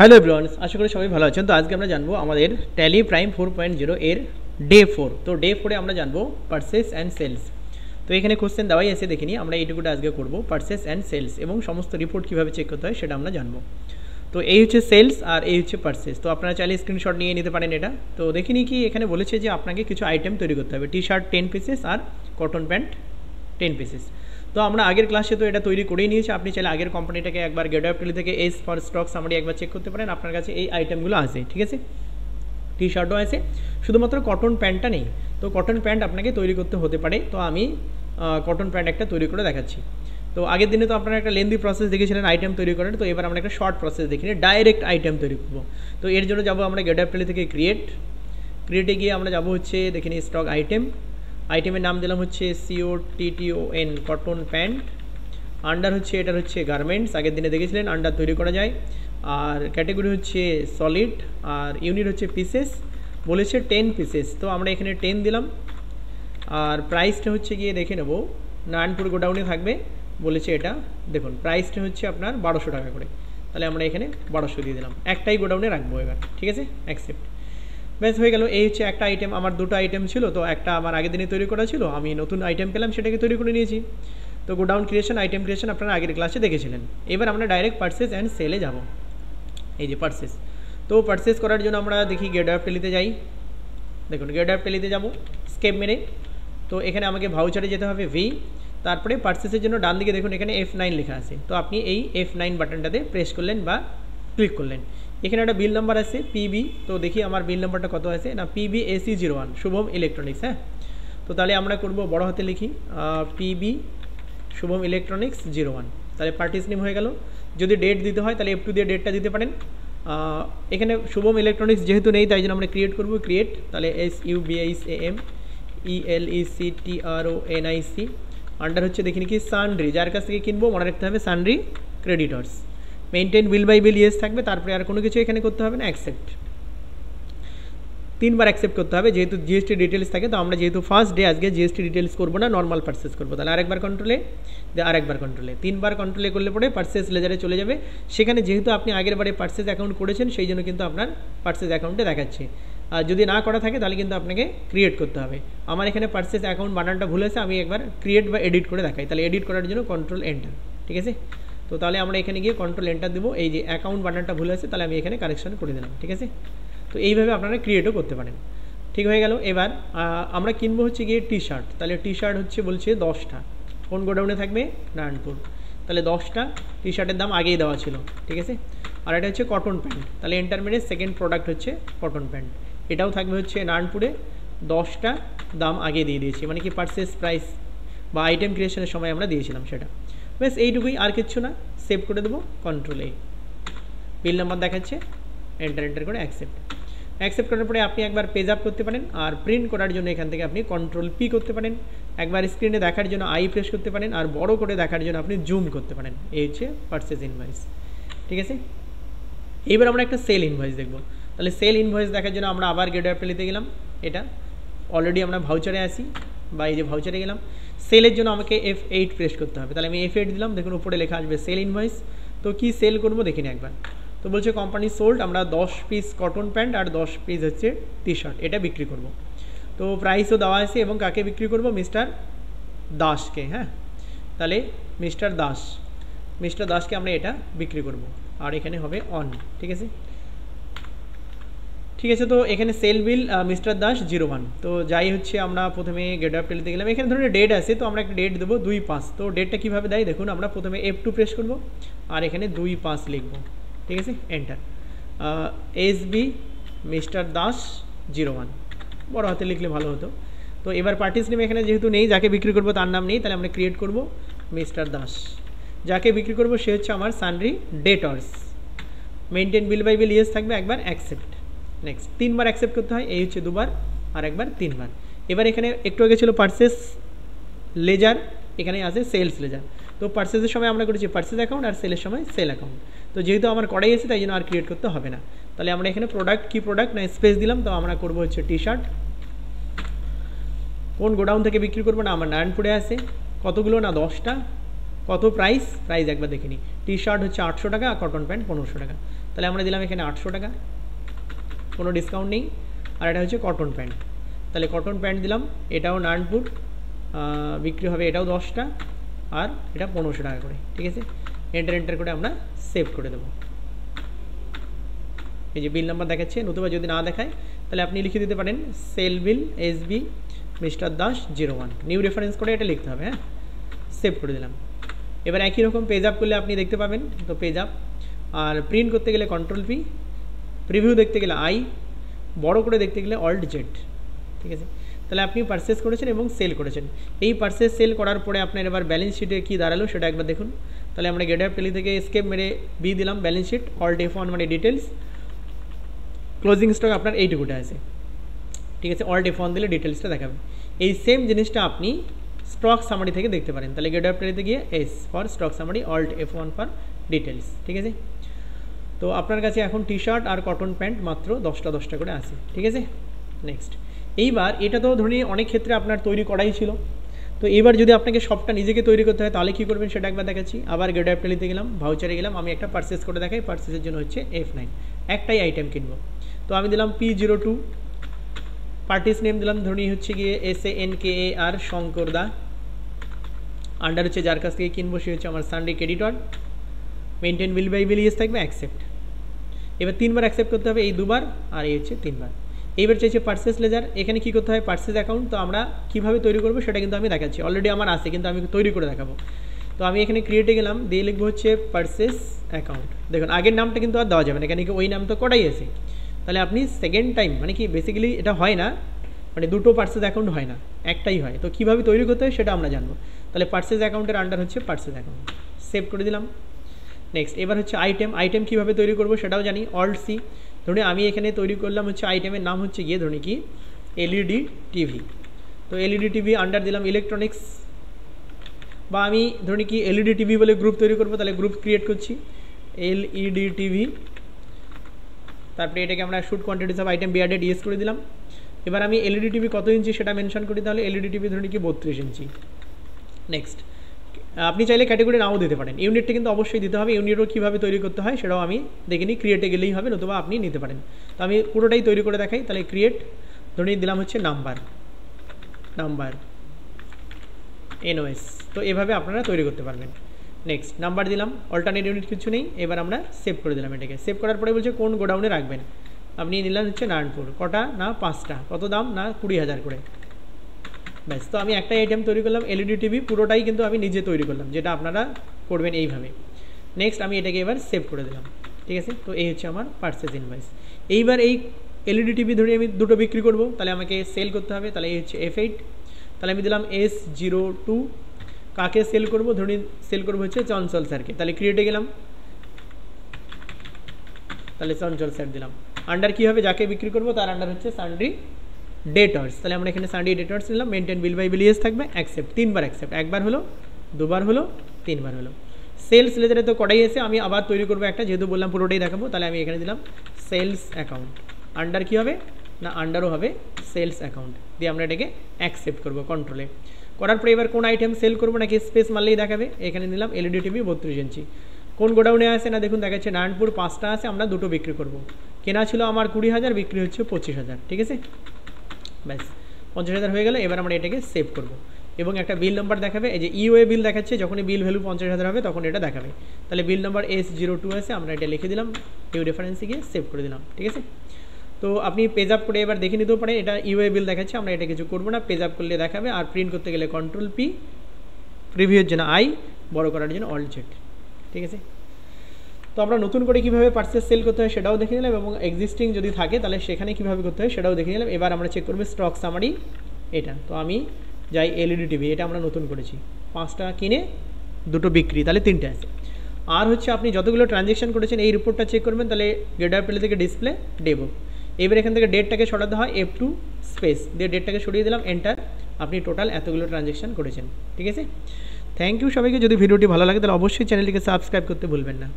Hello everyone, আশা করি সবাই ভালো আছেন। তো আজকে আমরা জানবো আমাদের ট্যালি প্রাইম 4.0 এর ডে 4। তো ডে 4 এ আমরা জানবো পারচেস অ্যান্ড সেলস। তো এখানে কোশ্চেন দেওয়াই আছে, দেখে নিই। আমরা এইটুকুটা আজকে করবো, পারচেস অ্যান্ড সেলস, এবং সমস্ত রিপোর্ট কীভাবে চেক করতে হয় সেটা আমরা জানবো। তো এই হচ্ছে সেলস আর এই হচ্ছে পারচেস। তো আপনারা চাইলে স্ক্রিনশট নিয়ে নিতে পারেন এটা। তো দেখে নিই কি এখানে বলেছে যে আপনাকে কিছু আইটেম তৈরি করতে হবে, টি শার্ট 10 পিসেস আর কটন প্যান্ট 10 পিসেস। তো আমরা আগের ক্লাসে তো এটা তৈরি করেই নিয়েছি। আপনি চাইলে আগের কোম্পানিটাকে একবার গেটআপটেলি থেকে এস ফর স্টক সামারি একবার চেক করতে পারেন, আপনার কাছে এই আইটেমগুলো আছে, ঠিক আছে। টি শার্টও আছে, শুধুমাত্র কটন প্যান্টটা নেই। তো কটন প্যান্ট আপনাকে তৈরি করতে হতে পারে। তো আমি কটন প্যান্ট একটা তৈরি করে দেখাচ্ছি। তো আগের দিনে তো আপনারা একটা লেন্দি প্রসেস দেখেছিলেন আইটেম তৈরি করার। তো এবার আমরা একটা শর্ট প্রসেস দেখি, ডাইরেক্ট আইটেম তৈরি করবো। তো এর জন্য যাবো আমরা গেটআপটেলি থেকে ক্রিয়েটে গিয়ে আমরা যাবো হচ্ছে দেখিনি স্টক আইটেমের নাম দিলাম হচ্ছে COTTON কটন প্যান্ট। আন্ডার হচ্ছে এটার হচ্ছে গার্মেন্টস, আগের দিনে দেখেছিলেন আন্ডার তৈরি করা যায়। আর ক্যাটেগরি হচ্ছে সলিড, আর ইউনিট হচ্ছে পিসেস, বলেছে 10 পিসেস। তো আমরা এখানে 10 দিলাম। আর প্রাইসটা হচ্ছে গিয়ে দেখে নেবো, নারায়ণপুর গোডাউনে থাকবে বলেছে এটা। দেখুন প্রাইসটা হচ্ছে আপনার 1200 টাকা করে, তাহলে আমরা এখানে 1200 দিয়ে দিলাম। একটাই গোডাউনে রাখবো এবার, ঠিক আছে, অ্যাকসেপ্ট। ব্যাস হয়ে গেল। এই হচ্ছে একটা আইটেম। আমার দুটো আইটেম ছিল, তো একটা আমার আগের দিনে তৈরি করা ছিল, আমি নতুন আইটেম পেলাম সেটাকে তৈরি করে নিয়েছি। তো গোডাউন ক্রিয়েশন, আইটেম ক্রিয়েশন আপনারা আগের ক্লাসে দেখেছিলেন। এবার আমরা ডাইরেক্ট পারচেস অ্যান্ড সেলে যাব। এই যে পারচেস। তো পারচেস করার জন্য আমরা দেখি গেটআপটেলিতে যাই। দেখুন গেটআপটেলিতে যাব স্কেপ মেরে। তো এখানে আমাকে ভাউচারে যেতে হবে ভি, তারপরে পারচেসের জন্য ডান দিকে দেখুন এখানে F9 লেখা আছে। তো আপনি এই F9 বাটনটাতে প্রেস করলেন বা ক্লিক করলেন। এখানে একটা বিল নাম্বার আছে PB। তো দেখি আমার বিল নাম্বারটা কত আছে, না PB AC01 শুভম ইলেকট্রনিক্স। হ্যাঁ, তো তাহলে আমরা করব বড় হাতে লিখি PB শুভম ইলেকট্রনিক্স 01। তাহলে পার্টিস নেম হয়ে গেল। যদি ডেট দিতে হয় তাহলে F2 দিয়ে ডেটটা দিতে পারেন। এখানে শুভম ইলেকট্রনিক্স যেহেতু নেই তাই জন্য আমরা ক্রিয়েট করব, ক্রিয়েট, তাহলে SUBISAMELECTRONIC। আন্ডার হচ্ছে দেখিনি কি সানড্রি, যার কাছ থেকে কিনবো মনে রাখতে হবে sundry creditors. Maintain bill by bill yes থাকবে, তারপরে আর কোনো কিছু এখানে করতে হবে না, অ্যাকসেপ্ট। 3বার অ্যাকসেপ্ট করতে হবে, যেহেতু জিএসটি ডিটেলস থাকে। তো আমরা যেহেতু ফার্স্ট ডে আজকে জিএসটি ডিটেলস করবো না, নর্মাল পারচেস করবো। তাহলে আরেকবার কন্ট্রোলে, আরেকবার কন্ট্রোলে, 3বার কন্ট্রোলে করলে পরে পারচেস লেজারে চলে যাবে। সেখানে যেহেতু আপনি আগের বারে পারচেস অ্যাকাউন্ট করেছেন সেই জন্য কিন্তু আপনার পারচেস অ্যাকাউন্টে দেখাচ্ছে। আর যদি না করা থাকে তাহলে কিন্তু আপনাকে ক্রিয়েট করতে হবে। আমার এখানে পারচেস অ্যাকাউন্ট বানানটা ভুল আছে, আমি একবার ক্রিয়েট বা এডিট করে দেখাই। তাহলে এডিট করার জন্য কন্ট্রোল এন্টার, ঠিক আছে। তো তাহলে আমরা এখানে গিয়ে কন্ট্রোল এন্টার দেবো। এই যে অ্যাকাউন্ট বানানটা ভুল আছে, তাহলে আমি এখানে কারেকশন করে দিলাম, ঠিক আছে। তো এইভাবে আপনারা ক্রিয়েটও করতে পারেন। ঠিক হয়ে গেল। এবার আমরা কিনবো হচ্ছে গিয়ে টি শার্ট। তাহলে টি শার্ট হচ্ছে বলছে 10টা। কোন গোডাউনে থাকবে, নারায়ণপুর। তাহলে 10টা টি শার্টের দাম আগেই দেওয়া ছিল, ঠিক আছে। আর এটা হচ্ছে কটন প্যান্ট, তাহলে এন্টার মেরে সেকেন্ড প্রোডাক্ট হচ্ছে কটন প্যান্ট, এটাও থাকবে হচ্ছে নারায়ণপুরে। 10টা দাম আগে দিয়ে দিয়েছি, মানে কি পারচেস প্রাইস বা আইটেম ক্রিয়েশনের সময় আমরা দিয়েছিলাম সেটা। ব্যাস এইটুকুই, আর কিচ্ছু না। সেভ করে দেবো, কন্ট্রোল এ, বিল নাম্বার দেখাচ্ছে, এন্টার করে অ্যাকসেপ্ট করার পরে আপনি একবার পেজ আপ করতে পারেন। আর প্রিন্ট করার জন্য এখান থেকে আপনি কন্ট্রোল P করতে পারেন। একবার স্ক্রিনে দেখার জন্য আই প্রেস করতে পারেন, আর বড় করে দেখার জন্য আপনি জুম করতে পারেন। এই হচ্ছে পারচেস ইনভয়েস, ঠিক আছে। এবার আমরা একটা সেল ইনভয়েস দেখব। তাহলে সেল ইনভয়েস দেখার জন্য আমরা আবার গেটআপটেলিতে গেলাম। এটা অলরেডি আমরা ভাউচারে আসি, বা এই যে ভাউচারে গেলাম। সেলের জন্য আমাকে F8 প্রেস করতে হবে। তাহলে আমি F8 দিলাম, দেখুন উপরে লেখা আসবে সেল ইনভয়েস। তো কি সেল করবো দেখিনি একবার। তো বলছে কোম্পানি সোল্ড, আমরা 10 পিস কটন প্যান্ট আর 10 পিস হচ্ছে টি শার্ট, এটা বিক্রি করব। তো প্রাইসও দেওয়া আছে, এবং কাকে বিক্রি করব, মিস্টার দাসকে। হ্যাঁ, তাহলে মিস্টার দাসকে আমরা এটা বিক্রি করব। আর এখানে হবে অন, ঠিক আছে। তো এখানে সেল বিল মিস্টার দাস 01। তো যাই হচ্ছে আমরা প্রথমে গেটআপটেলিতে গেলাম। এখানে ধরুন ডেট আছে, তো আমরা একটা ডেট দেবো 2/5। তো ডেটটা কীভাবে দেয় দেখুন, আমরা প্রথমে F2 প্রেস করব, আর এখানে 2/5 লিখবো, ঠিক আছে, এন্টার। SB মিস্টার দাস 01, বড় হাতে লিখলে ভালো হতো। তো এবার পার্টিস নেম এখানে যেহেতু নেই, যাকে বিক্রি করবো তার নাম নেই, তাহলে আমরা ক্রিয়েট করব মিস্টার দাস। যাকে বিক্রি করবো সে হচ্ছে আমার sundry debtors. Maintain bill by bill yes থাকবে, একবার অ্যাকসেপ্ট, নেক্সট। 3বার অ্যাকসেপ্ট করতে হয়, এই হচ্ছে 2বার, আর একবার 3বার। এবার এখানে একটু আগে ছিল পারচেস লেজার, এখানে আছে সেলস লেজার। তো পারচেসের সময় আমরা করেছি পারচেস অ্যাকাউন্ট, আর সেলের সময় সেল অ্যাকাউন্ট। তো যেহেতু আমার করাই আছে তাই জন্য আর ক্রিয়েট করতে হবে না। তাহলে আমরা এখানে প্রোডাক্ট, কি প্রোডাক্ট না স্পেস দিলাম। তো আমরা করবো হচ্ছে টি শার্ট। কোন গোডাউন থেকে বিক্রি করবো, না আমার নারায়ণপুরে আছে। কতগুলো, না 10টা। কত প্রাইস একবার দেখে নিই। টি শার্ট হচ্ছে 800 টাকা আর কটন প্যান্ট 1500 টাকা, তাহলে আমরা দিলাম এখানে 800 টাকা, কোনো ডিসকাউন্ট নেই। আর এটা হচ্ছে কটন প্যান্ট, তাহলে কটন প্যান্ট দিলাম, এটাও নারায়ণপুর বিক্রি হবে, এটাও 10টা আর এটা 1500 টাকা করে, ঠিক আছে। এন্টার করে আমরা সেভ করে দেবো। এই যে বিল নাম্বার দেখাচ্ছে, নতুবা যদি না দেখায় তাহলে আপনি লিখে দিতে পারেন সেল বিল SB mister Das 01, new reference করে এটা লিখতে হবে, হ্যাঁ। সেভ করে দিলাম। এবার একই রকম পেজ আপ করলে আপনি দেখতে পাবেন, তো পেজ আপ, আর প্রিন্ট করতে গেলে Ctrl+P, প্রিভিউ দেখতে গেলে I, বড় করে দেখতে গেলে Alt+Z, ঠিক আছে। তাহলে আপনি পারচেস করেছেন এবং সেল করেছেন। এই পারচেস সেল করার পরে আপনার এবার ব্যালেন্স শিটে কী দাঁড়ালো সেটা একবার দেখুন। তাহলে আমরা গেটআপ টেলি থেকে এসকেপ মেরে বি দিলাম, ব্যালেন্স শিট, Alt F1 মানে ডিটেলস, ক্লোজিং স্টক আপনার এইটুকুটা আছে, ঠিক আছে। Alt F1 দিলে ডিটেলসটা দেখাবে। এই সেম জিনিসটা আপনি স্টক সামারি থেকে দেখতে পারেন। তাহলে গেটআপ টেলিতে গিয়ে S for stock summary, Alt F1 for details, ঠিক আছে। তো আপনার কাছে এখন টি শার্ট আর কটন প্যান্ট মাত্র 10টা করে আছে, ঠিক আছে। নেক্সট, এইবার এটা তো ধরে নিয়ে অনেক ক্ষেত্রে আপনার তৈরি করাই ছিল, তো এবার যদি আপনাকে সবটা নিজেকে তৈরি করতে হয় তাহলে কী করবেন সেটা একবার দেখাচ্ছি। আবার গেটআপ টেলিতে গেলাম, ভাউচারে গেলাম, আমি একটা পারচেস করে দেখাই। পারচেসের জন্য হচ্ছে F9, একটাই আইটেম কিনবো, তো আমি দিলাম P02, পার্টিস নেম দিলাম ধরুন হচ্ছে গিয়ে SANKAR শঙ্কর দা, আন্ডার হচ্ছে যার কাছ থেকে কিনবো সে হচ্ছে আমার sundry creditor, maintain bill by bill yes থাকবে, অ্যাকসেপ্ট। এবার 3বার অ্যাকসেপ্ট করতে হবে, এই 2বার আর এই হচ্ছে 3বার। এইবার চাইছে পারচেস লেজার, এখানে কী করতে হয় পারচেস অ্যাকাউন্ট, তো আমরা কীভাবে তৈরি করবো সেটা কিন্তু আমি দেখাচ্ছি, অলরেডি আমার আছে কিন্তু আমি তৈরি করে দেখাবো। তো আমি এখানে ক্রিয়েটে গেলাম, দিয়ে লিখবো হচ্ছে পারচেস অ্যাকাউন্ট। দেখুন আগের নামটা কিন্তু আর দেওয়া যাবে না, এখানে কি ওই নাম তো কটাই আছে। তাহলে আপনি সেকেন্ড টাইম মানে কি বেসিক্যালি এটা হয় না, মানে দুটো পারচেস অ্যাকাউন্ট হয় না, একটাই হয়। তো কীভাবে তৈরি করতে হয় সেটা আমরা জানবো। তাহলে পারচেস অ্যাকাউন্টের আন্ডার হচ্ছে পারচেস অ্যাকাউন্ট, সেভ করে দিলাম। নেক্সট, এবার হচ্ছে আইটেম কীভাবে তৈরি করবো সেটাও জানি, Alt+C। ধরুন আমি এখানে তৈরি করলাম হচ্ছে আইটেমের নাম হচ্ছে গিয়ে ধরুন কি LED TV, তো LED TV আন্ডার দিলাম ইলেকট্রনিক্স, বা আমি ধরুন কি LED TV বলে গ্রুপ তৈরি করবো, তাহলে গ্রুপ ক্রিয়েট করছি LED TV, তারপরে এটাকে আমরা shoot quantities of item bearded yes করে দিলাম। এবার আমি LED TV কত ইঞ্চি সেটা মেনশন করি, তাহলে LED TV ধরুন কি 32 ইঞ্চি। নেক্সট, আপনি চাইলে ক্যাটাগরি নাও দিতে পারেন, ইউনিটটা কিন্তু অবশ্যই দিতে হবে। ইউনিটও কীভাবে তৈরি করতে হয় সেটাও আমি দেখে নিই, ক্রিয়েটে গেলেই হবে, নতুবা আপনি নিতে পারেন। তো আমি পুরোটাই তৈরি করে দেখাই। তাহলে ক্রিয়েট ধরে দিলাম হচ্ছে নাম্বার NOS, তো এভাবে আপনারা তৈরি করতে পারবেন। নেক্সট, নাম্বার দিলাম, অল্টারনেট ইউনিট কিছু নেই। এবার আমরা সেভ করে দিলাম এটাকে। সেভ করার পরে বলছে কোন গোডাউনে রাখবেন, আপনি নিলাম হচ্ছে নারায়ণপুর, কটা না 5টা, কত দাম না 20,000 করে, ব্যাস। তো আমি একটা আইটেম তৈরি করলাম LED TV, পুরোটাই কিন্তু আমি নিজে তৈরি করলাম, যেটা আপনারা করবেন এইভাবে। নেক্সট, আমি এটাকে এবার সেভ করে দিলাম, ঠিক আছে। তো এই হচ্ছে আমার পারচেজ ইনভয়েস। এইবার এই LED TV ধরে আমি দুটো বিক্রি করব, তাহলে আমাকে সেল করতে হবে, তাহলে এই হচ্ছে F8, তাহলে আমি দিলাম S02, কাকে সেল করব, ধরুন সেল করবো হচ্ছে চঞ্চল স্যারকে, তাহলে ক্রিয়েটে গেলাম, তাহলে চঞ্চল স্যার দিলাম। আন্ডার কী হবে, যাকে বিক্রি করবো তার আন্ডার হচ্ছে সানডে ডেটর্স, তাহলে আমরা এখানে সানডে ডেটর্স নিলাম, maintain bill by bill yes থাকবে, অ্যাকসেপ্ট। 3বার অ্যাকসেপ্ট, একবার হলো, 2বার হলো, 3বার হলো। সেলস লেজারে তো কটাই এসে, আমি আবার তৈরি করবো একটা, যেহেতু বললাম পুরোটাই দেখাবো, তাহলে আমি এখানে দিলাম সেলস অ্যাকাউন্ট। আন্ডার কী হবে না, আন্ডারও হবে সেলস অ্যাকাউন্ট, দিয়ে আমরা এটাকে অ্যাকসেপ্ট করবো কন্ট্রোলে। করার পরে এবার কোন আইটেম সেল করবো নাকি স্পেস মারলেই দেখাবে, এখানে নিলাম LED TV 32 ইঞ্চি। কোন গোডাউনে আছে না, দেখুন দেখাচ্ছে নারায়ণপুর 5টা আছে, আমরা দুটো বিক্রি করব। কেনা ছিল আমার 20,000, বিক্রি হচ্ছে 25,000, ঠিক আছে। ব্যাস 50,000 হয়ে গেল। এবার আমরা এটাকে সেভ করব এবং একটা বিল নাম্বার দেখাবে, এই যে EOA বিল দেখাচ্ছে, যখনই বিল ভ্যালু 50,000 হবে তখন এটা দেখাবে। তাহলে বিল নাম্বার S02 আছে, আমরা এটা লিখে দিলাম, নিউ রেফারেন্সে গিয়ে সেভ করে দিলাম, ঠিক আছে। তো আপনি পেজ আপ করে এবার দেখে নিতেও পারেন, এটা EOA বিল দেখাচ্ছে, আমরা এটা কিছু করবো না, পেজ আপ করলে দেখাবে। আর প্রিন্ট করতে গেলে Ctrl+P, প্রিভিউর জন্য I, বড় করার জন্য Alt+Z, ঠিক আছে। তো আমরা নতুন করে কীভাবে পারচেস সেল করতে হয় সেটাও দেখে নিলাম, এবং এক্সিস্টিং যদি থাকে তাহলে সেখানে কীভাবে করতে হয় সেটাও দেখে নিলাম। এবার আমরা চেক করবো স্টক সামারি, এটা তো আমি যাই LED TV, এটা আমরা নতুন করেছি, 5টা কিনে দুটো বিক্রি, তাহলে 3টে আছে। আর হচ্ছে আপনি যতগুলো ট্রানজ্যাকশন করেছেন এই রিপোর্টটা চেক করবেন, তাহলে গেটআপ টেলি থেকে ডিসপ্লে ডেবো, এবার এখান থেকে ডেটটাকে সরাতে হয়, F2 স্পেস দিয়ে ডেটটাকে সরিয়ে দিলাম, এন্টার, আপনি টোটাল এতগুলো ট্রানজ্যাকশন করেছেন, ঠিক আছে। থ্যাংক ইউ সবাইকে। যদি ভিডিওটি ভালো লাগে তাহলে অবশ্যই চ্যানেলটিকে সাবস্ক্রাইব করতে ভুলবেন না।